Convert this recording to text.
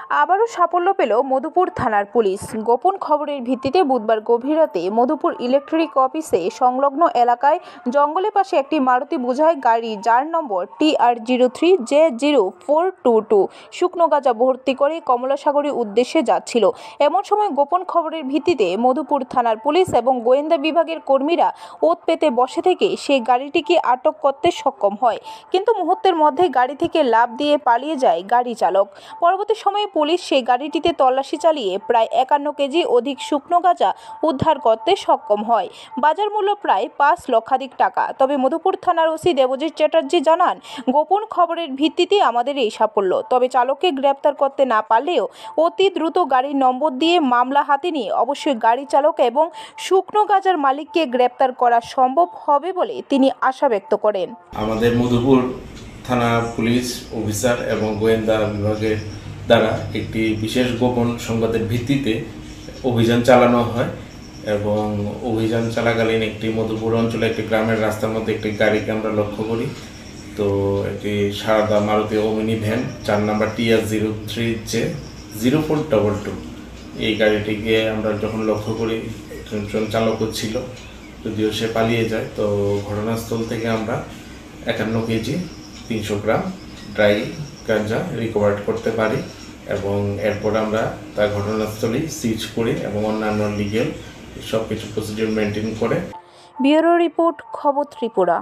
আবারও সাফল্য পেল মধুপুর থানার পুলিশ। গোপন খবরের ভিত্তিতে বুধবার গভীর রাতে মধুপুর ইলেকট্রিক অফিসে সংলগ্ন এলাকায় জঙ্গলের পাশে একটি মারুতি বোঝাই গাড়ি যার নম্বর TR03J0422 শুকনো গাঁজা ভর্তি করে কমলাসাগরের উদ্দেশ্যে যাচ্ছিল। এমন সময় গোপন খবরের ভিত্তিতে মধুপুর থানার পুলিশ এবং গোয়েন্দা বিভাগের কর্মীরা ওত পেতে বসে থেকে সেই গাড়িটিকে আটক করতে সক্ষম হয়, কিন্তু মুহূর্তের মধ্যে গাড়ি থেকে লাফ দিয়ে পালিয়ে যায় গাড়ি চালক। পরবর্তী সময়ে পুলিশ সেই গাড়িটিতে তল্লাশি চালিয়ে প্রায় 51 কেজি অধিক শুকনো গাঁজা উদ্ধার করতে সক্ষম হয়। বাজার মূল্য প্রায় 5 লক্ষাধিক টাকা। তবে মধুপুর থানার ওসি দেবজিৎ চ্যাটার্জি জানান, গোপন খবরের ভিত্তিতে আমাদের এই সাফল্য। তবে চালককে গ্রেপ্তার করতে না পারলেও অতি দ্রুত গাড়ির নম্বর দিয়ে মামলা হাতে নিয়ে অবশ্যই গাড়ি চালক এবং শুকনো গাঁজার মালিককে গ্রেপ্তার করা সম্ভব হবে বলে তিনি আশা ব্যক্ত করেন। আমাদের মধুপুর থানা পুলিশ অফিসার এবং গোয়েন্দা বিভাগের দ্বারা একটি বিশেষ গোপন সংবাদের ভিত্তিতে অভিযান চালানো হয় এবং অভিযান চলাকালীন একটি মধুপুর অঞ্চলে একটি গ্রামের রাস্তার মধ্যে একটি গাড়িকে আমরা লক্ষ্য করি। তো একটি সারদা মারুতি ওমিনি ভ্যান 4 নম্বর TR03J0422 এই গাড়িটিকে আমরা যখন লক্ষ্য করি একজন চালকও ছিল, যদিও সে পালিয়ে যায়। তো ঘটনাস্থল থেকে আমরা 51 কেজি 300 গ্রাম ড্রাই গাঁজা রিকভার করতে পারি এবং এরপর আমরা তার ঘটনাস্থলেই সিজ করি এবং অন্যান্য লিগ্যাল সব কিছু প্রসিডিউর মেনটেন করে। ব্যুরো রিপোর্ট, খবর ত্রিপুরা।